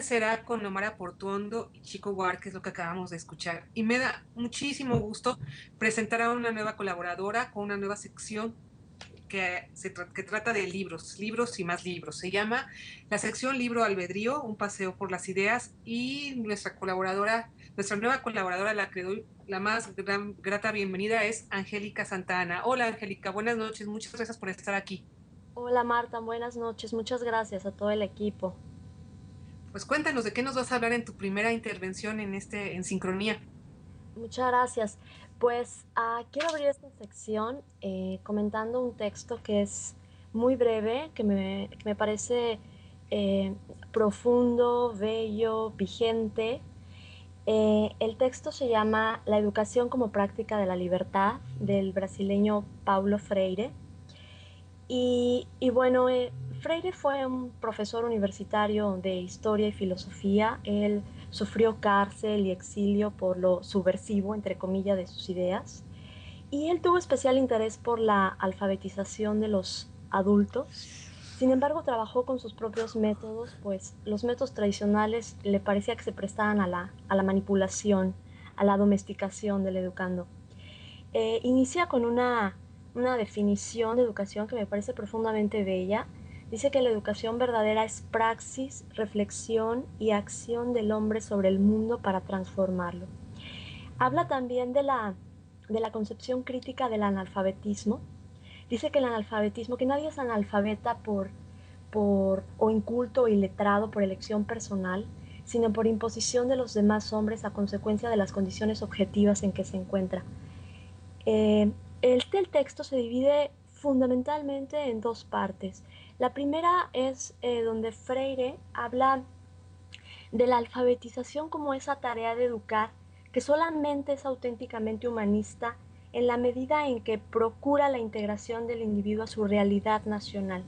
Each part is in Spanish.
será con Omar Portuondo y Chico Buarque, es lo que acabamos de escuchar. Y me da muchísimo gusto presentar a una nueva colaboradora con una nueva sección que trata de libros, libros y más libros. Se llama la sección Libro Albedrío, un paseo por las ideas, y nuestra nueva colaboradora, la que doy la más grata bienvenida, es Angélica Santana. Hola Angélica, buenas noches, muchas gracias por estar aquí. Hola Marta, buenas noches. Muchas gracias a todo el equipo. Pues cuéntanos de qué nos vas a hablar en tu primera intervención en Sincronía. Muchas gracias. Pues quiero abrir esta sección comentando un texto que es muy breve, que me parece eh, profundo, bello, vigente. El texto se llama La educación como práctica de la libertad, del brasileño Paulo Freire. Y bueno, Freire fue un profesor universitario de historia y filosofía. Él sufrió cárcel y exilio por lo subversivo, entre comillas, de sus ideas. Y él tuvo especial interés por la alfabetización de los adultos. Sin embargo, trabajó con sus propios métodos, pues los métodos tradicionales le parecía que se prestaban a la manipulación, a la domesticación del educando. Inicia con una definición de educación que me parece profundamente bella. Dice que la educación verdadera es praxis, reflexión y acción del hombre sobre el mundo para transformarlo. Habla también de la concepción crítica del analfabetismo. Dice que el analfabetismo, que nadie es analfabeta o inculto o iletrado por elección personal, sino por imposición de los demás hombres a consecuencia de las condiciones objetivas en que se encuentra. El texto se divide fundamentalmente en dos partes. La primera es donde Freire habla de la alfabetización como esa tarea de educar que solamente es auténticamente humanista en la medida en que procura la integración del individuo a su realidad nacional,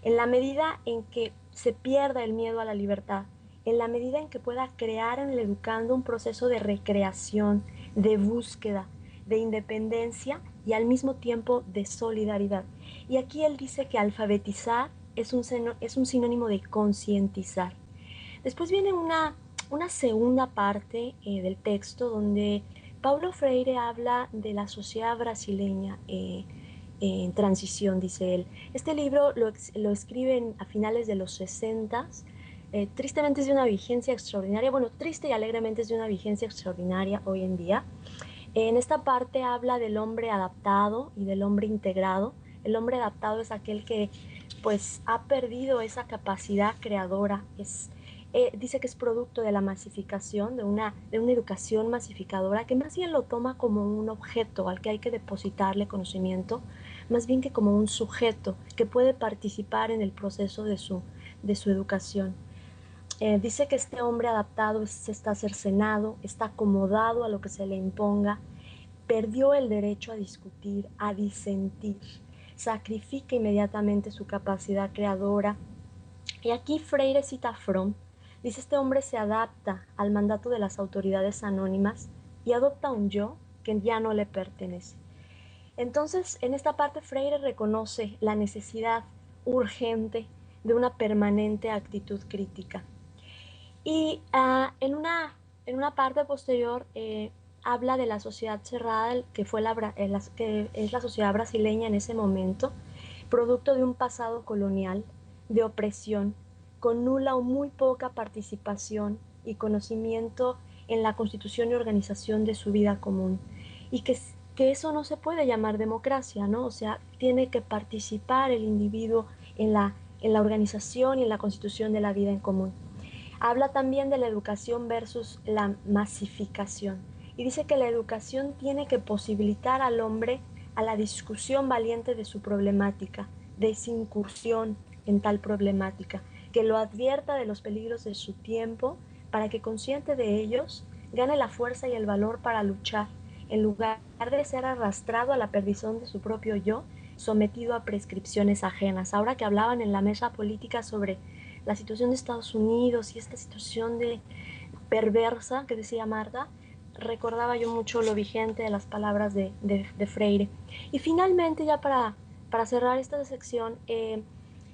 en la medida en que se pierda el miedo a la libertad, en la medida en que pueda crear en el educando un proceso de recreación, de búsqueda, de independencia y al mismo tiempo de solidaridad. Y aquí él dice que alfabetizar es un sinónimo de concientizar. Después viene una segunda parte del texto donde Paulo Freire habla de la sociedad brasileña en transición, dice él. Este libro lo escriben a finales de los 60. Tristemente es de una vigencia extraordinaria, bueno, triste y alegremente es de una vigencia extraordinaria hoy en día. En esta parte habla del hombre adaptado y del hombre integrado. El hombre adaptado es aquel que pues ha perdido esa capacidad creadora, dice que es producto de la masificación, de una educación masificadora, que más bien lo toma como un objeto al que hay que depositarle conocimiento, más bien que como un sujeto que puede participar en el proceso de su educación. Dice que este hombre adaptado está cercenado, está acomodado a lo que se le imponga, perdió el derecho a discutir, a disentir, sacrifica inmediatamente su capacidad creadora. Y aquí Freire cita a Fromm, dice este hombre se adapta al mandato de las autoridades anónimas y adopta un yo que ya no le pertenece. Entonces, en esta parte Freire reconoce la necesidad urgente de una permanente actitud crítica. Y en una parte posterior habla de la sociedad cerrada, que es la sociedad brasileña en ese momento, producto de un pasado colonial, de opresión, con nula o muy poca participación y conocimiento en la constitución y organización de su vida común. Y que eso no se puede llamar democracia, ¿no? O sea, tiene que participar el individuo en la organización y en la constitución de la vida en común. Habla también de la educación versus la masificación y dice que la educación tiene que posibilitar al hombre a la discusión valiente de su problemática, de esa incursión en tal problemática, que lo advierta de los peligros de su tiempo para que consciente de ellos gane la fuerza y el valor para luchar, en lugar de ser arrastrado a la perdición de su propio yo, sometido a prescripciones ajenas. Ahora que hablaban en la mesa política sobre la situación de Estados Unidos y esta situación de perversa que decía Marta, recordaba yo mucho lo vigente de las palabras de Freire. Y finalmente, ya para cerrar esta sección,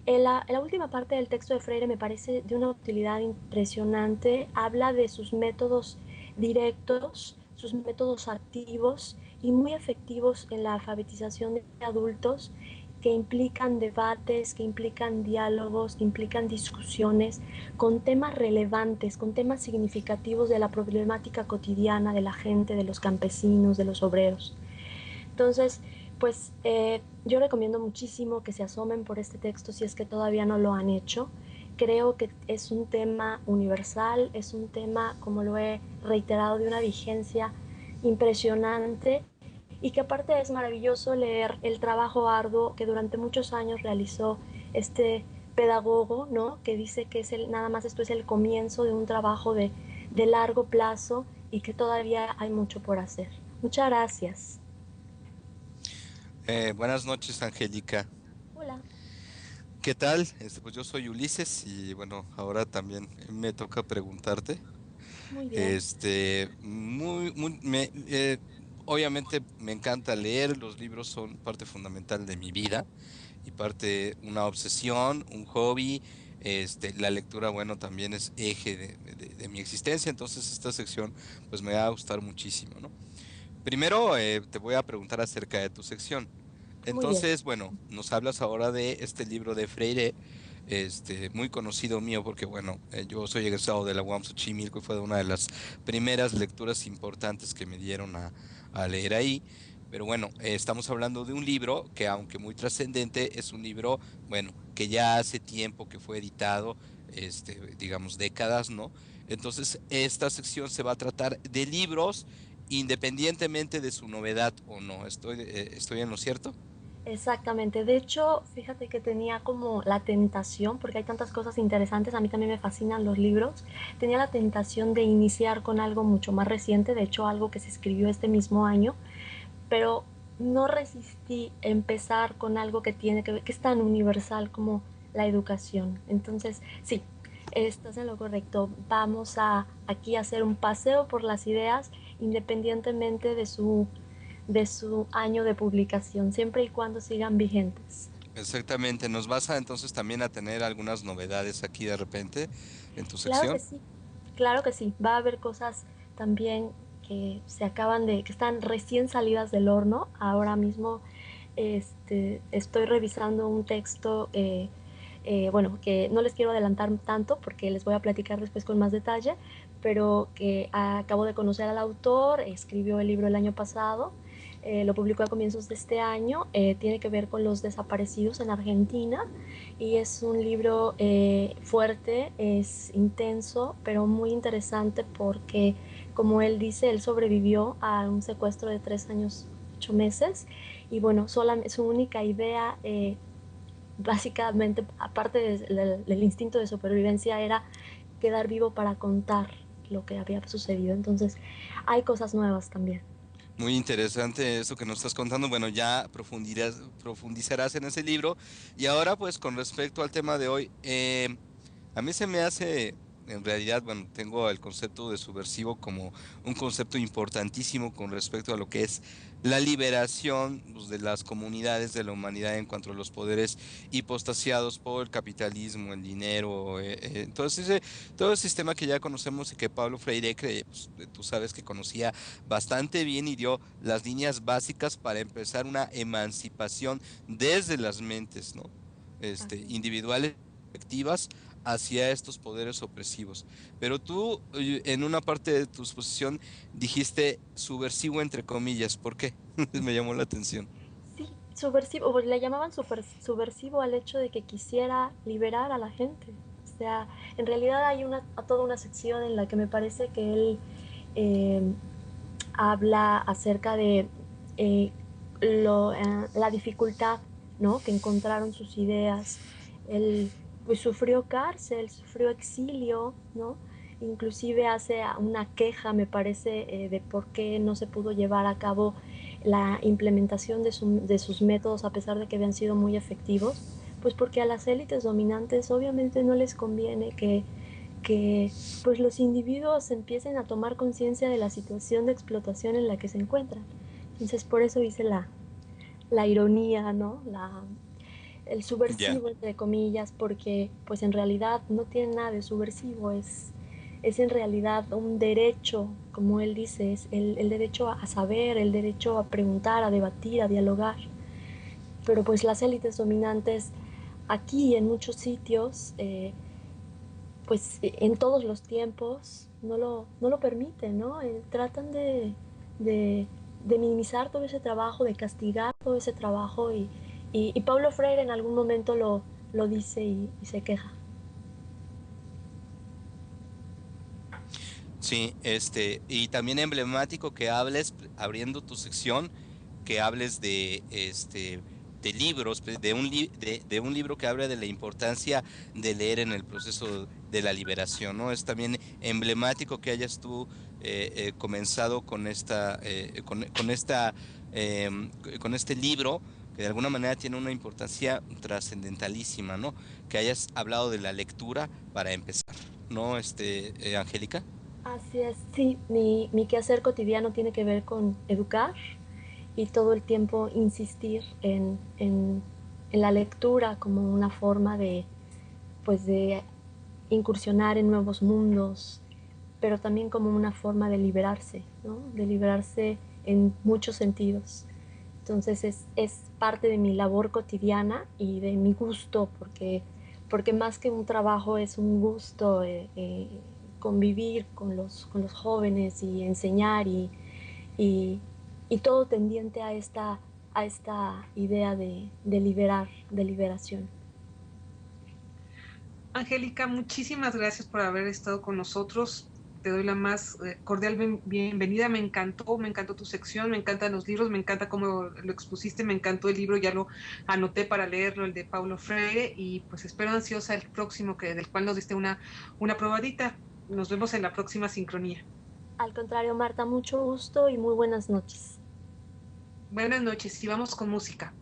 En la última parte del texto de Freire me parece de una utilidad impresionante. Habla de sus métodos directos, sus métodos activos y muy efectivos en la alfabetización de adultos, que implican debates, que implican diálogos, que implican discusiones con temas relevantes, con temas significativos de la problemática cotidiana de la gente, de los campesinos, de los obreros. Entonces, pues yo recomiendo muchísimo que se asomen por este texto si es que todavía no lo han hecho. Creo que es un tema universal, es un tema, como lo he reiterado, de una vigencia impresionante, y que aparte es maravilloso leer el trabajo arduo que durante muchos años realizó este pedagogo, ¿no? Que dice que nada más esto es el comienzo de un trabajo de largo plazo y que todavía hay mucho por hacer. Muchas gracias. Buenas noches, Angélica. Hola. ¿Qué tal? Pues yo soy Ulises y bueno, ahora también me toca preguntarte. Muy bien. Obviamente me encanta leer, los libros son parte fundamental de mi vida y parte una obsesión, un hobby. La lectura, bueno, también es eje de mi existencia, entonces esta sección pues me va a gustar muchísimo, ¿no? Primero, te voy a preguntar acerca de tu sección. Muy bien. Entonces, bueno, nos hablas ahora de este libro de Freire, muy conocido mío, porque bueno, yo soy egresado de la UAM Xochimilco y fue una de las primeras lecturas importantes que me dieron a leer ahí. Pero bueno, estamos hablando de un libro que, aunque muy trascendente, es un libro, bueno, que ya hace tiempo que fue editado, digamos, décadas, ¿no? Entonces, esta sección se va a tratar de libros independientemente de su novedad o no. ¿Estoy en lo cierto? Exactamente. De hecho, fíjate que tenía como la tentación, porque hay tantas cosas interesantes, a mí también me fascinan los libros, tenía la tentación de iniciar con algo mucho más reciente, de hecho algo que se escribió este mismo año, pero no resistí empezar con algo que tiene que ver, que es tan universal como la educación. Entonces, sí, estás en lo correcto. Vamos a aquí a hacer un paseo por las ideas independientemente de su año de publicación, siempre y cuando sigan vigentes. Exactamente. ¿Nos vas a entonces también a tener algunas novedades aquí de repente en tu Claro que sección? sí, claro que sí. Va a haber cosas también que están recién salidas del horno. Ahora mismo estoy revisando un texto, bueno, que no les quiero adelantar tanto porque les voy a platicar después con más detalle, pero que acabo de conocer al autor, escribió el libro el año pasado, lo publicó a comienzos de este año, tiene que ver con los desaparecidos en Argentina, y es un libro fuerte, es intenso, pero muy interesante porque, como él dice, él sobrevivió a un secuestro de 3 años, 8 meses, y bueno, su única idea, básicamente, aparte del instinto de supervivencia, era quedar vivo para contar lo que había sucedido. Entonces, hay cosas nuevas también. Muy interesante eso que nos estás contando. Bueno, ya profundizarás en ese libro. Y ahora, pues, con respecto al tema de hoy, a mí se me hace, en realidad, bueno, tengo el concepto de subversivo como un concepto importantísimo con respecto a lo que es la liberación, pues, de las comunidades de la humanidad en cuanto a los poderes hipostasiados por el capitalismo, el dinero, entonces todo el sistema que ya conocemos y que Pablo Freire, pues, tú sabes que conocía bastante bien y dio las líneas básicas para empezar una emancipación desde las mentes, ¿no? Así es. Individuales, colectivas, hacia estos poderes opresivos. Pero tú, en una parte de tu exposición, dijiste subversivo entre comillas. ¿Por qué? Me llamó la atención. Sí, subversivo, o le llamaban subversivo al hecho de que quisiera liberar a la gente. O sea, en realidad hay toda una sección en la que me parece que él eh, habla acerca de eh, la dificultad, ¿no?, que encontraron sus ideas. Él pues sufrió cárcel, sufrió exilio, ¿no? Inclusive hace una queja, me parece, de por qué no se pudo llevar a cabo la implementación de sus métodos a pesar de que habían sido muy efectivos, pues porque a las élites dominantes obviamente no les conviene que pues los individuos empiecen a tomar conciencia de la situación de explotación en la que se encuentran. Entonces por eso hice la ironía, ¿no? el Ya. subversivo, entre comillas, porque pues en realidad no tiene nada de subversivo, es en realidad un derecho, como él dice, es el derecho a saber, el derecho a preguntar, a debatir, a dialogar. Pero pues las élites dominantes aquí y en muchos sitios, pues en todos los tiempos, no lo permiten, ¿no? Tratan de, de minimizar todo ese trabajo, de castigar todo ese trabajo y Paulo Freire en algún momento lo dice y se queja. Sí, y también emblemático que hables, abriendo tu sección, que hables de libros, de un libro que habla de la importancia de leer en el proceso de la liberación, ¿no? Es también emblemático que hayas tú comenzado con con este libro, que de alguna manera tiene una importancia trascendentalísima, ¿no? Que hayas hablado de la lectura para empezar, ¿no? Angélica. Así es, sí, mi quehacer cotidiano tiene que ver con educar y todo el tiempo insistir en la lectura como una forma pues de incursionar en nuevos mundos, pero también como una forma de liberarse, ¿no? De liberarse en muchos sentidos. Entonces es parte de mi labor cotidiana y de mi gusto, porque más que un trabajo es un gusto convivir con los jóvenes y enseñar y, y todo tendiente a esta idea de liberar, de liberación. Angélica, muchísimas gracias por haber estado con nosotros. Te doy la más cordial bienvenida. Me encantó tu sección, me encantan los libros, me encanta cómo lo expusiste, me encantó el libro, ya lo anoté para leerlo, el de Paulo Freire, y pues espero ansiosa el próximo, del cual nos diste una probadita. Nos vemos en la próxima sincronía. Al contrario, Marta, mucho gusto y muy buenas noches. Buenas noches y vamos con música.